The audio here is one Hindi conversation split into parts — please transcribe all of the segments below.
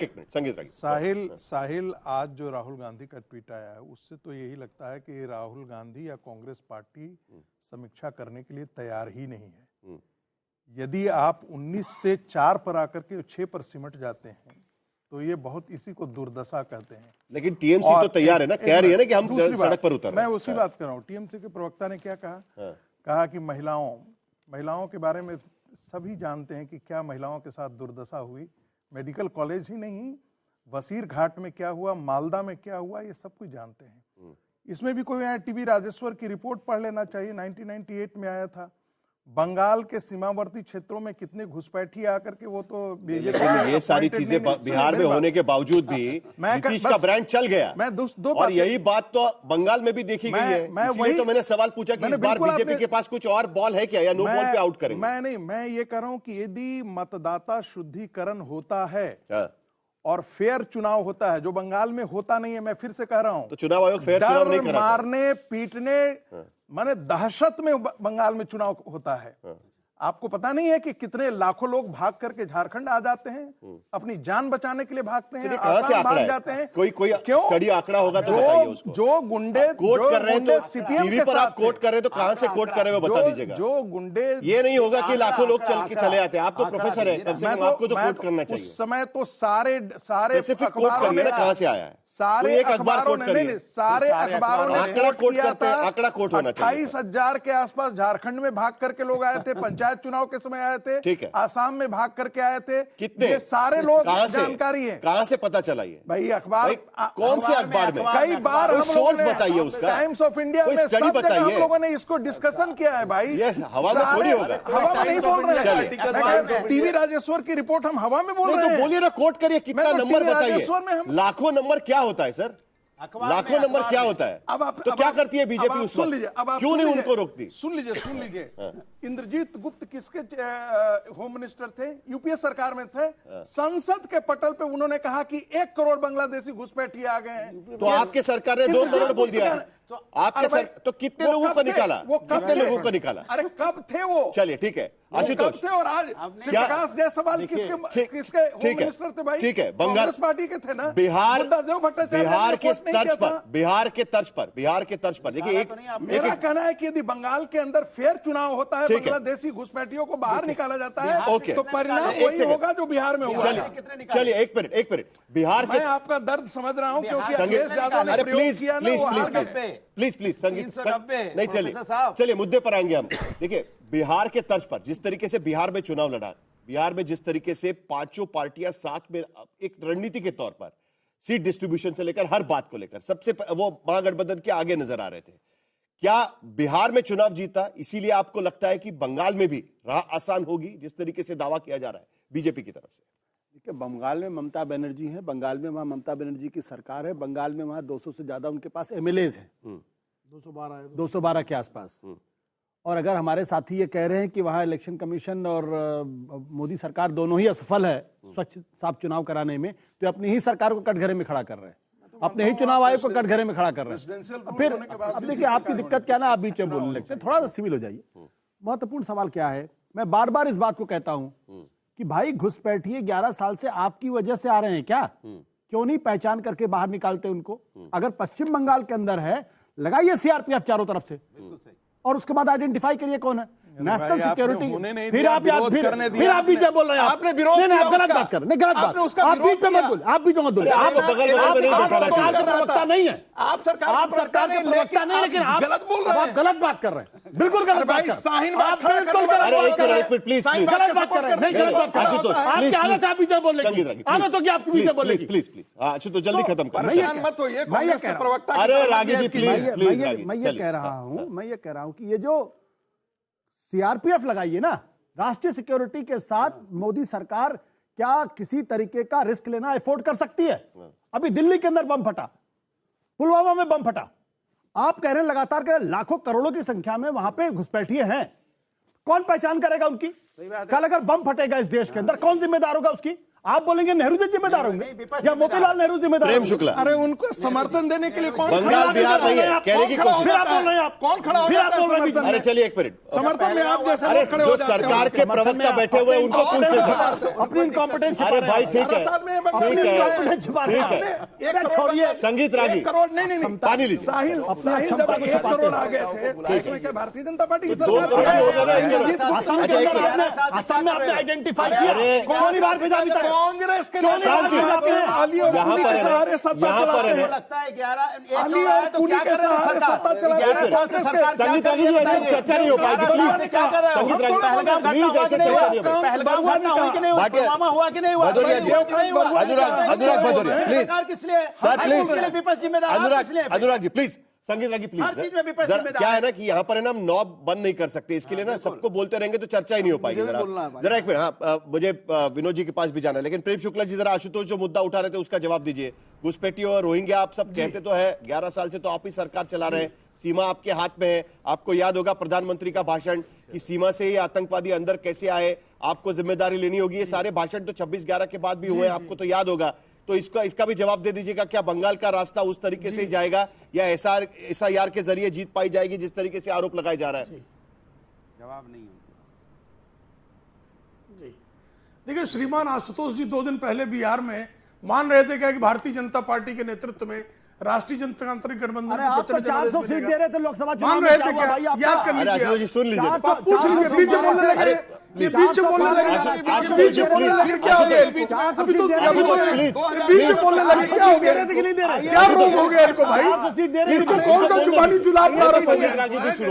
एक मिनट संगीत साहिल आज जो राहुल गांधी का ट्वीट आया है उससे तो यही लगता है कि राहुल गांधी या कांग्रेस पार्टी समीक्षा करने के लिए तैयार ही नहीं है। यदि आप 19 से 4 पर आकर के 6 पर सिमट जाते हैं तो ये बहुत इसी को दुर्दशा कहते हैं। लेकिन टीएमसी तो तैयार है ना, कह रही है ना कि हम सड़क पर उतर मैं उसी बात कर रहा हूँ। टीएमसी के प्रवक्ता ने क्या कहा? कहा कि महिलाओं के बारे में सभी जानते हैं कि क्या महिलाओं के साथ दुर्दशा हुई। मेडिकल कॉलेज ही नहीं, वसीर घाट में क्या हुआ, मालदा में क्या हुआ, ये सब कुछ जानते हैं। इसमें भी कोई टीवी राजेश्वर की रिपोर्ट पढ़ लेना चाहिए, 1998 में आया था। बंगाल के सीमावर्ती क्षेत्रों में कितने घुसपैठी आकर के वो तो बीजेपी। ये सारी चीजें बिहार में होने के बावजूद भी नीतीश का ब्रांड चल गया। मैं और यही बात तो बंगाल में भी देखी गई है। इसलिए तो मैंने सवाल पूछा कि इस बार बीजेपी के पास कुछ और बॉल है क्या, या नो बॉल पे आउट करेंगे? मैं ये कह रहा हूं कि यदि मतदाता शुद्धिकरण होता है और फेयर चुनाव होता है, जो बंगाल में होता नहीं है, मैं फिर से कह रहा हूं, तो चुनाव आयोग फेयर चुनाव नहीं कर रहा। मारने पीटने माने दहशत में बंगाल में चुनाव होता है। आपको पता नहीं है कि कितने लाखों लोग भाग करके झारखंड आ जाते हैं, अपनी जान बचाने के लिए भागते हैं, कहां से भाग जाते हैं। कोई क्यों कड़ी आंकड़ा होगा तो बताइए उसको। जो गुंडे कोट कर रहे हैं तो टीवी पर आप कोट कर रहे हैं तो कहां से कोट कर रहे हैं बता दीजिएगा। जो गुंडे, ये नहीं होगा कि लाखों लोग चल के चले आते हैं। आप तो प्रोफेसर है, कम से कम आपको तो कोट करना चाहिए। उस समय तो सारे स्पेसिफिक कोट करिए ना, कहां से आया है। सारे एक अखबार कोट करिए, सारे अखबारों ने आंकड़ा कोट करते हैं, आंकड़ा कोट होना चाहिए। 28,000 के आसपास झारखंड में भाग करके लोग आए थे, पंचायत चुनाव के समय आए थे, ठीक है। आसाम में भाग करके आए थे। कितने? ये सारे लोग जानकारी है। कहां से पता चला ये भाई? अखबार कौन से अखबार में? कई बार हम सोर्स बताइए उसका। टाइम्स ऑफ इंडिया में सब जगह हम लोगों ने इसको डिस्कशन किया है भाई। ये हवा में थोड़ी होगा, हवा में नहीं बोल रहे हैं। टीवी राजेश्वर की रिपोर्ट हम हवा में बोल रहे हैं। तो बोलिए ना, कोट करिए, कितना नंबर बताइए। लाखों नंबर क्या होता है सर? लाखों नंबर क्या होता है? तो क्या करती है बीजेपी उस वक्त? क्यों नहीं उनको रोकती? सुन लीजिए इंद्रजीत गुप्त किसके होम मिनिस्टर थे? यूपीए सरकार में थे। संसद के पटल पे उन्होंने कहा कि 1 करोड़ बांग्लादेशी घुसपैठी आ गए हैं। तो आपके सरकार ने 2 करोड़ बोल दिया। तो आपके तो कितने लोगों को निकाला? कितने लोगों को निकाला? अरे कब थे वो? चलिए ठीक है आशुतोष थे। और आज प्रकाश जायसवाल किसके होम मिनिस्टर थे भाई? ठीक है, बंगाल पार्टी के थे ना। बिहार के तर्ज पर देखिए, मेरा कहना है कि यदि बंगाल के अंदर फेयर चुनाव होता है, बांग्लादेशी घुसपैठियों को बाहर निकाला जाता है, तो परिणाम वही होगा जो बिहार में हुआ। चलिए एक मिनट बिहार मैं आपका दर्द समझ रहा हूं, क्योंकि अखिलेश यादव ने प्रयोग किया ना। प्लीज संगीत नहीं, चलिए मुद्दे पर आएंगे हम। देखिए बिहार के तर्ज पर जिस तरीके से बिहार में चुनाव लड़ा, बिहार में जिस तरीके से पांचों पार्टियां साथ में एक रणनीति के तौर पर सीट डिस्ट्रीब्यूशन से लेकर हर बात को लेकर सबसे वो महागठबंधन के आगे नजर आ रहे थे। क्या बिहार में चुनाव जीता, इसीलिए आपको लगता है कि बंगाल में भी राह आसान होगी जिस तरीके से दावा किया जा रहा है बीजेपी की तरफ से? देखिए, बंगाल में ममता बनर्जी है, बंगाल में वहां ममता बनर्जी की सरकार है, बंगाल में वहां 200 से ज्यादा उनके पास एमएलएज हैं, 212 के आसपास। और अगर हमारे साथी ये कह रहे हैं कि वहां इलेक्शन कमीशन और मोदी सरकार दोनों ही असफल है स्वच्छ साफ चुनाव कराने में, तो अपनी ही सरकार को कटघरे में खड़ा कर रहे हैं, अपने ही चुनाव आयोग को कटघरे में खड़ा कर रहे हैं। फिर अब देखिए आपकी दिक्कत क्या ना, आप बीच में बोलने लगते हैं, थोड़ा सा सिविल हो जाइए। महत्वपूर्ण सवाल क्या है, मैं बार बार इस बात को कहता हूं कि भाई घुसपैठिए 11 साल से आपकी वजह से आ रहे हैं क्या? क्यों नहीं पहचान करके बाहर निकालते उनको? अगर पश्चिम बंगाल के अंदर है, लगाइए सीआरपीएफ चारों तरफ से, और उसके बाद आइडेंटिफाई करिए कौन है। नेशनल सिक्योरिटी, फिर आप बीच में बोल रहे हैं, आपने विरोध किया, गलत बात कर रहे हैं, गलत बात। आप बीच में मत बोलिए, आप बीच में मत बोलिए। आप सरकार का प्रवक्ता नहीं है, आप सरकार का प्रवक्ता नहीं, लेकिन आप गलत बोल रहे हैं, आप गलत बात कर रहे हैं, बिल्कुल गलत बात कर रहे हैं, आप बिल्कुल गलत बात कर रहे हैं, प्लीज गलत बात कर रहे हैं, नहीं गलत बात कर रहे हैं। आपकी आदत है आप बीच में बोलने की, आदत हो कि आप बीच में बोलने की। प्लीज आशुतोष जल्दी खत्म कर। मैं ये कह रहा हूं कि ये जो सीआरपीएफ लगाई है ना, राष्ट्रीय सिक्योरिटी के साथ मोदी सरकार क्या किसी तरीके का रिस्क लेना अफोर्ड कर सकती है? अभी दिल्ली के अंदर बम फटा, पुलवामा में बम फटा, आप कह रहे हैं लगातार कह रहे हैं लाखों करोड़ों की संख्या में वहां पे घुसपैठिए हैं, कौन पहचान करेगा उनकी? कल अगर बम फटेगा इस देश के अंदर, कौन जिम्मेदार होगा उसकी? आप बोलेंगे नेहरू जी जिम्मेदार होंगे या मोतीलाल नेहरू जिम्मेदार? प्रेम शुक्ला, अरे उनको समर्थन देने के लिए कौन बंगाल बिहार नहीं है कहने की कोशिश। फिर आप बोल रहे हैं, आप कौन खड़ा हो फिर आप जाता है बोल रहे हैं समर्थन अरे चलिए एक मिनट, समर्थन में आप जैसे अरे लोग खड़े जो हो जाते हैं। सरकार के प्रवक्ता बैठे हुए हैं उनको पूछते थे। अपनी इनकॉम्पिटेंस। अरे भाई ठीक है, ठीक है, छोड़िए। संगीत रागी करोड़ नहीं पानी लीजिए। साहिल जब 1 करोड़ आ गए थे इसमें क्या भारतीय जनता पार्टी की 2 करोड़ सरकार हो गया ना। असम अच्छा, एक मिनट। असम में आपने आइडेंटिफाई किया, कौन बार भेजा अभी तक? कांग्रेस के शांति। अली और यहाँ पुनी पर के है सहारे ना, सत्ता यहाँ पर है चलाते ना। हैं। लगता है 11 अली और पुनी के सहारे सत्ता चलाते हैं। संगीत रागी जी ऐसे चर्चा नहीं हो पाएगी प्लीज। क्या कर रहे हो? संगीत रागी पहलगाम घटना प्लीज हुआ ऐसे कि नहीं चर्चा हुआ? नहीं हो पाएगी। पहलगाम घटना हुई कि नहीं हुई? भाटिया- पुलवामा हुआ कि नहीं हुआ? भदौरिया जी, हुआ कि नहीं हुआ? अनुराग भदौरिया प्लीज सरकार किस लिए? सर प्लीज, किस लिए विपक्ष जिम्मेदार? आप किस लिए? अनुराग जी प्लीज, संगीत रागी प्लीज। हर चीज में विपक्ष जरा जिम्मेदार क्या है ना कि यहाँ पर है ना, हम नॉब बंद नहीं कर सकते, इसके लिए ना सबको बोलते रहेंगे तो चर्चा ही नहीं हो पाएगी। जरा एक मिनट, हाँ मुझे विनोद जी के पास भी जाना है, लेकिन प्रेम शुक्ला जी जरा आशुतोष जो मुद्दा उठा रहे थे उसका जवाब दीजिए। घुसपैठी और रोहिंग्या आप सब कहते तो है, 11 साल से तो आप ही सरकार चला रहे हैं, सीमा आपके हाथ में है। आपको याद होगा प्रधानमंत्री का भाषण कि सीमा से ही आतंकवादी अंदर कैसे आए, आपको जिम्मेदारी लेनी होगी। ये सारे भाषण तो 26/11 के बाद भी हुए, आपको तो याद होगा। तो इसका भी जवाब दे दीजिएगा, क्या बंगाल का रास्ता उस तरीके से ही जाएगा या एसआईआर के जरिए जीत पाई जाएगी जिस तरीके से आरोप लगाया जा रहा है? जवाब नहीं है। जी देखिए, श्रीमान आशुतोष जी 2 दिन पहले बिहार में मान रहे थे क्या कि भारतीय जनता पार्टी के नेतृत्व में राष्ट्रीय जनतांत्रिक गठबंधन अरे आप तो 400 सीट दे रहे थे लोकसभा चुनाव मान में, रहे क्या थे हुआ क्या? भाई आपका? याद कर अरे आशुतोष जी सुन लीजिए, पूछ लीजिए, बीच में बोलने लगे, ये बीच में बोलने लगे, बीच में बोलने लगे, क्या हो गया इनको? अभी तो बीच में बोलने लगे, क्या हो गया? क्या रोग हो गया इनको भाई? इनको कौन सा जुबानी जुलाब मारा हो गया? लगे बीच में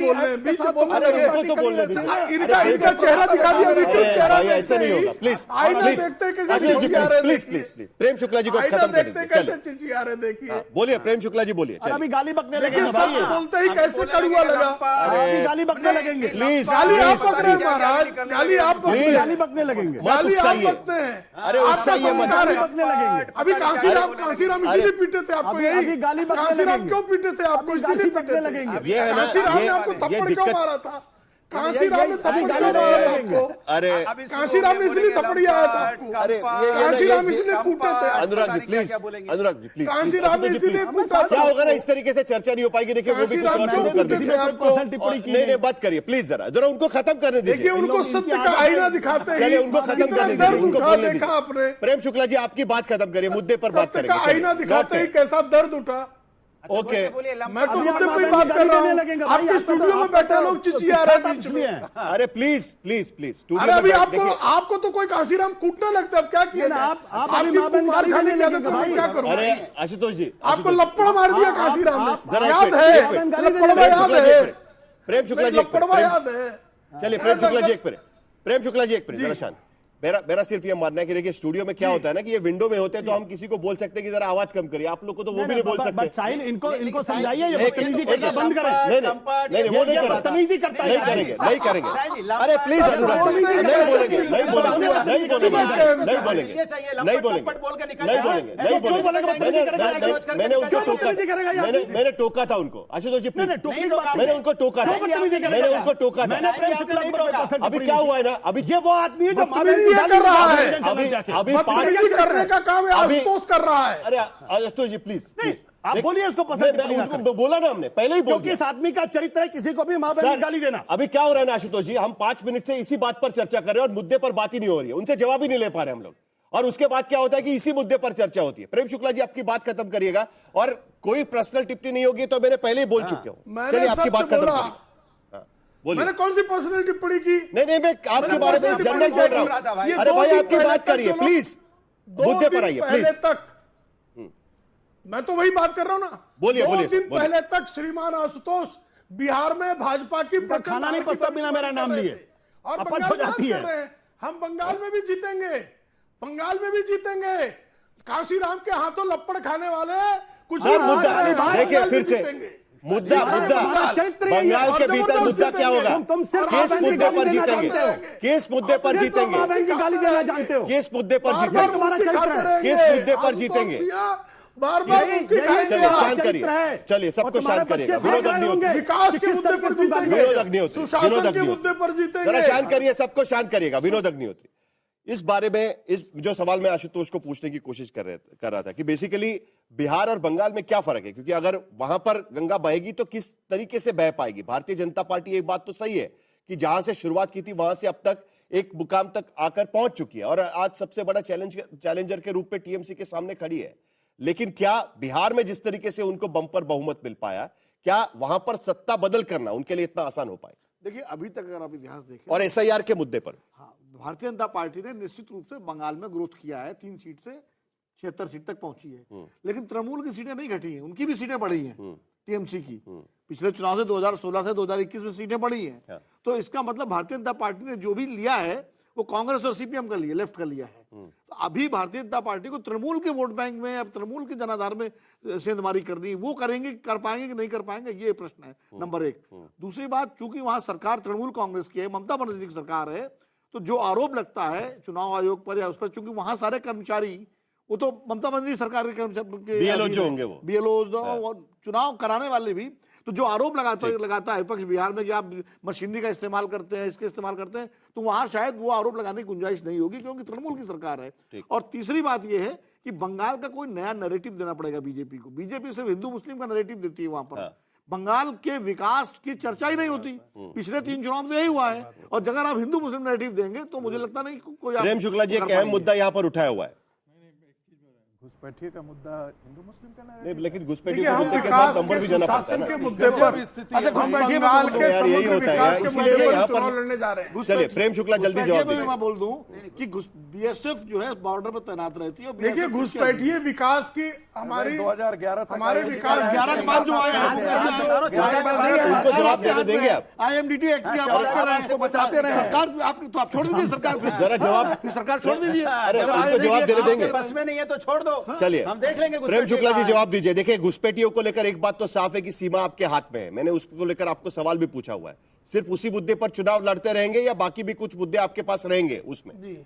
बोलने, बीच में बोलने लगे, इनका चेहरा दिखा दिया, चेहरा ऐसा नहीं होगा प्लीज। आईना देखते कैसे चिचिया रहे, please please please Prem Shukla ji को आईना खत्म देखते करेंगे, कैसे चलिए चिचिया रहे, देखिए बोलिए प्रेम शुक्ला जी बोलिए। अभी गाली बकने लगेंगे देखिए, भाई, सच बोलते ही कैसे कड़ुआ लगा। अभी गाली बकने लगेंगे, प्लीज गाली आप पक रहे हैं महाराज, गाली आप पक रहे गाली हैं, बकने लगेंगे, गाली आप उकसाइए। पकते हैं। अरे आपका उकसाइए मत। संस्कार है। बकने लगेंगे। अभी कांसीराम इसीलिए पीटे थे आपको, अभी यही गाली बकने कांसीराम लगेंगे। क्यों पीटे थे आपको? अभी इसीलिए गाली पीटे बकने थे। लगेंगे। ये है ना, कांसीराम ने ये आपको थप्पड़ क्यों दिक्कत। मारा था? कांसीराम ने थप्पड़ क्यों मारा था आपको? अरे कांसीराम ने इसलिए थप्पड़ आया था आपको। अरे कांसीराम इसलिए कूटे थे। अनुराग जी प्लीज, अनुराग जी प्लीज, कांसीराम ने इसलिए कूटा क्या था। होगा ना, इस तरीके से चर्चा नहीं हो पाएगी। देखिए वो भी कुछ और शुरू कर देंगे। नहीं बात करिए प्लीज, जरा उनको खत्म करने देखिए, दीजिए। उनको सत्य का आईना दिखाते चलिए हैं, उनको खत्म करने दीजिए, उनको बोलने देखा आपने? दीजिए। प्रेम शुक्ला जी आपकी बात खत्म करिए, मुद्दे पर बात सत्य का करेंगे। आईना दिखाते ही कैसा दर्द उठा। ओके, मैं तो मुद्दे पे बात कर रहा हूँ, आपके स्टूडियो में बैठे लोग चिचिया रहे हैं बीच में। अरे प्लीज प्लीज प्लीज, अरे अभी आपको तो कोई कांसीराम कूटने लगता है, अब क्या किया? आपकी पुकार खाने की आदत है, मैं क्या करूं? अरे आशुतोष जी, आपको लपड़ मार दिया कांसीराम ने, जरा याद है? लपड़वा याद है? प्रेम शुक्ला जी, लपड़वा याद है? चलिए प्रेम शुक्ला जी एक मिनट, प्रेम शुक्ला जी एक मिनट, जरा शांत। मेरा सिर्फ ये मानना है कि देखिए स्टूडियो में क्या होता है ना कि ये विंडो में होते हैं तो हम किसी को बोल सकते हैं कि जरा आवाज कम करिए, आप लोग को तो वो भी नहीं बोल सकते। साहिल इनको समझाइए, ये नहीं, बदतमीजी करना बंद करें। नहीं वो नहीं करेंगे, बदतमीजी करता नहीं है, करेंगे, नहीं करेंगे। अरे प्लीज अनुराग, नहीं बोलेंगे, नहीं बोलेंगे, नहीं बोलेंगे, नहीं बोलेंगे, नहीं बोलेंगे, नहीं बोलेंगे, नहीं बोलेंगे। मैंने उनको टोका, मैंने टोका था उनको। आशुतोष जी मैंने उनको टोका था, मैंने उनको टोका था। अभी क्या हुआ है ना, अभी ये वो आदमी है जो ये कर रहा है, अभी बदतमीजी करने का काम है आशुतोष कर रहा है। अरे आशुतोष जी प्लीज, आप बोलिए उसको पसंद। बोला ना हमने, पहले ही बोल क्योंकि इस आदमी का चरित्र है किसी को भी मां बहन गाली देना। अभी क्या हो रहा है ना आशुतोष जी, हम 5 मिनट से इसी बात पर चर्चा कर रहे हैं और मुद्दे पर बात ही नहीं हो रही है, उनसे जवाब ही नहीं ले पा रहे हम लोग। और उसके बाद क्या होता है कि इसी मुद्दे पर चर्चा होती है। प्रेम शुक्ला जी आपकी बात खत्म करिएगा, और कोई पर्सनल टिप्पणी नहीं होगी तो मैंने पहले ही बोल चुके हूं। चलिए आपकी बात खत्म करिए। मैंने कौन सी पर्सनल टिप्पणी की? नहीं मैं आपके बारे में जनरल बोल रहा हूं। अरे भाई आपकी बात करिए प्लीज, मुद्दे पर आइए प्लीज। तक मैं तो वही बात कर रहा हूं ना। बोलिए, 2 दिन पहले तक श्रीमान आशुतोष बिहार में भाजपा की खाना नहीं पचता बिना मेरा नाम लिए, और अपच बंगाल हो में जाती कर है। रहे हैं। हम बंगाल में भी जीतेंगे, बंगाल में भी जीतेंगे। कांसीराम के हाथों लपड़ खाने वाले कुछ हर मुद्दा देखिए फिर से मुद्दा बंगाल के भीतर मुद्दा क्या होगा? केस मुद्दे पर जीतेंगे, केस मुद्दे पर जीतेंगे, गाली देना जानते हो, केस मुद्दे पर जीतेंगे, केस मुद्दे पर जीतेंगे। बार बार चलिए शांत करिए, चलिए सबको शांत करिएगा। विनोद अग्निहोत्री, विकास के मुद्दे पर जीतेंगे, विनोद अग्निहोत्री, सुशासन के मुद्दे पर जीतेंगे। जरा शांत करिए, सबको शांत करिएगा। विनोद अग्निहोत्री, इस बारे में इस जो सवाल मैं आशुतोष को पूछने की कोशिश कर रहा था कि बेसिकली बिहार और बंगाल में क्या फर्क है, क्योंकि अगर वहां पर गंगा बहेगी तो किस तरीके से बह पाएगी। भारतीय जनता पार्टी, एक बात तो सही है कि जहां से शुरुआत की थी वहां से अब तक एक मुकाम तक आकर पहुंच चुकी है और आज सबसे बड़ा चैलेंजर के रूप में टीएमसी के सामने खड़ी है। लेकिन क्या बिहार में जिस तरीके से उनको बंपर बहुमत मिल पाया, क्या वहां पर सत्ता बदल करना उनके लिए इतना आसान हो पाए? देखिए, अभी तक अगर आप इतिहास देखें और एसआईआर के मुद्दे पर भारतीय जनता पार्टी ने निश्चित रूप से बंगाल में ग्रोथ किया है, 3 सीट से 76 सीट तक पहुंची है। लेकिन तृणमूल की सीटें नहीं घटी हैं, उनकी भी सीटें बढ़ी हैं टीएमसी की। पिछले चुनाव से 2016 से 2021 में सीटें बढ़ी हैं। तो इसका मतलब भारतीय जनता पार्टी ने जो भी लिया है वो कांग्रेस और सीपीएम का लिया, लेफ्ट का लिया है। तो अभी भारतीय जनता पार्टी को तृणमूल के वोट बैंक में, अब तृणमूल के जनाधार में सेंधमारी करनी, वो करेंगे, कर पाएंगे कि नहीं कर पाएंगे, ये प्रश्न है नंबर 1। दूसरी बात, चूंकि वहां सरकार तृणमूल कांग्रेस की है, ममता बनर्जी की सरकार है, तो जो आरोप लगता है चुनाव आयोग पर या उस पर, चूंकि वहां सारे कर्मचारी, वो तो ममता बनर्जी सरकार के कर्मचारी, बीएलओ जो होंगे, वो बीएलओ चुनाव कराने वाले भी, तो जो आरोप लगाता है विपक्ष बिहार में कि आप मशीनरी का इस्तेमाल करते हैं, इसके इस्तेमाल करते हैं, तो वहां शायद वो आरोप लगाने की गुंजाइश नहीं होगी क्योंकि तृणमूल की सरकार है। और तीसरी बात यह है कि बंगाल का कोई नया नैरेटिव देना पड़ेगा बीजेपी को। बीजेपी सिर्फ हिंदू मुस्लिम का नैरेटिव देती है वहां पर। बंगाल के विकास की चर्चा ही नहीं होती। पिछले 3 चुनाव में यही हुआ है। और अगर आप हिंदू मुस्लिम नैरेटिव देंगे तो मुझे लगता नहीं कोई। प्रेम शुक्ला जी, एक अहम मुद्दा यहाँ पर उठाया हुआ है, घुसपैठिए का मुद्दा हिंदू मुस्लिम का नहीं, लेकिन घुसपैठिए के मुद्दे के साथ नंबर भी जाना पड़ता है ना। के मुद्दे पर बंगाल के यही होता है, इसीलिए यहाँ पर लड़ने जा रहे हैं। चलिए प्रेम शुक्ला जल्दी जवाब दीजिए। मैं बोल दूं कि बीएसएफ जो है बॉर्डर पर तैनात रहती है। देखिए, घुसपैठिए विकास की हमारी 2011 तक हमारे विकास 11 के बाद जो आया उनको जवाब देंगे आप? IMDT एक्ट की आप बात कर रहे हैं, बचाते रहे सरकार आपकी, तो आप छोड़ दीजिए सरकार को, जरा जवाब, सरकार छोड़ दीजिए। अरे उनको जवाब देने देंगे, बस में नहीं है तो छोड़ दो, चलिए हम देख लेंगे। प्रेम शुक्ला जी जवाब दीजिए। देखिए, घुसपैठियों को लेकर एक बात तो साफ है कि सीमा आपके हाथ में है। मैंने उसको लेकर आपको सवाल भी पूछा हुआ है, सिर्फ उसी मुद्दे पर चुनाव लड़ते रहेंगे या बाकी भी कुछ मुद्दे आपके पास रहेंगे उसमें? जी,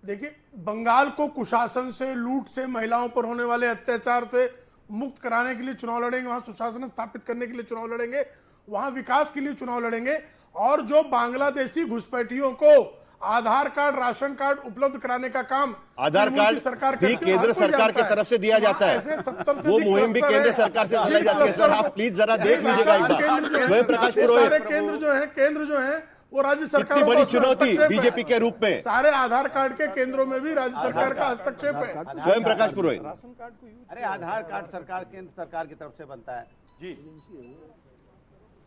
देखिए, बंगाल को कुशासन से, लूट से, महिलाओं पर होने वाले अत्याचार से मुक्त कराने के लिए चुनाव लड़ेंगे, वहां सुशासन स्थापित करने के लिए चुनाव लड़ेंगे, वहां विकास के लिए चुनाव लड़ेंगे। और जो बांग्लादेशी घुसपैठियों को आधार कार्ड, राशन कार्ड उपलब्ध कराने का काम आधार कार्ड सरकार भी केंद्र सरकार की तरफ से दिया जाता है, वो मुहिम भी केंद्र सरकार से चलाई जाती है। सर आप प्लीज जरा देख लीजिएगा एक बार। स्वयं प्रकाश पुरोहित, केंद्र जो है वो राज्य सरकार, इतनी बड़ी चुनौती बीजेपी के रूप में, सारे आधार कार्ड के केंद्रों में भी राज्य सरकार का हस्तक्षेप है। स्वयं प्रकाश पुरोहित, अरे आधार कार्ड सरकार, केंद्र सरकार की तरफ से बनता है जी।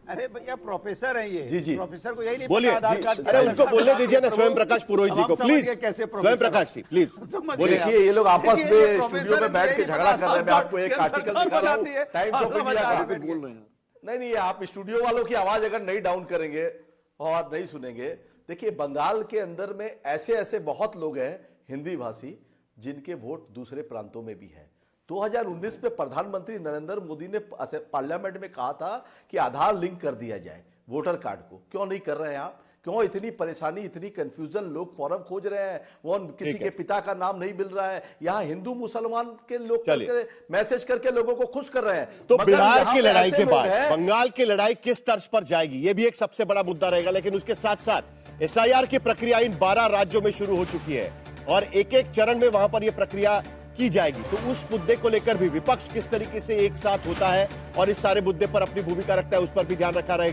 अरे भैया प्रोफेसर है ये, जी प्रोफेसर को यही नहीं बोलिए। अरे उनको बोलने दीजिए ना स्वयं प्रकाश पुरोहित जी को, प्लीज स्वयं प्रकाश जी प्लीज बोलिए। देखिए, ये लोग आपस में स्टूडियो में बैठ के झगड़ा कर रहे हैं। मैं आपको एक आर्टिकल दिखा रहा हूं, टाइम्स ऑफ इंडिया का, बोल रहे हैं। नहीं, आप स्टूडियो वालों की आवाज अगर नहीं डाउन करेंगे और नहीं सुनेंगे, देखिए बंगाल के अंदर में ऐसे बहुत लोग हैं हिंदी भाषी जिनके वोट दूसरे प्रांतों में भी है। 2019 में प्रधानमंत्री नरेंद्र मोदी ने पार्लियामेंट में कहा था कि आधार लिंक कर दिया जाए वोटर कार्ड को। क्यों नहीं कर रहे हैं आप? क्यों इतनी परेशानी, इतनी कंफ्यूजन? लोग फॉर्म खोज रहे हैं, वो किसी के पिता का नाम नहीं मिल रहा है। यहाँ हिंदू मुसलमान के लोग मैसेज करके लोगों को खुश कर रहे हैं। तो बिहार की लड़ाई के बाद बंगाल की लड़ाई किस तर्ज पर जाएगी, ये भी एक सबसे बड़ा मुद्दा रहेगा। लेकिन उसके साथ साथ एसआईआर की प्रक्रिया इन 12 राज्यों में शुरू हो चुकी है और एक एक चरण में वहां पर यह प्रक्रिया की जाएगी। तो उस मुद्दे को लेकर भी विपक्ष किस तरीके से एक साथ होता है और इस सारे मुद्दे पर अपनी भूमिका रखता है, उस पर भी ध्यान रखा रहेगा।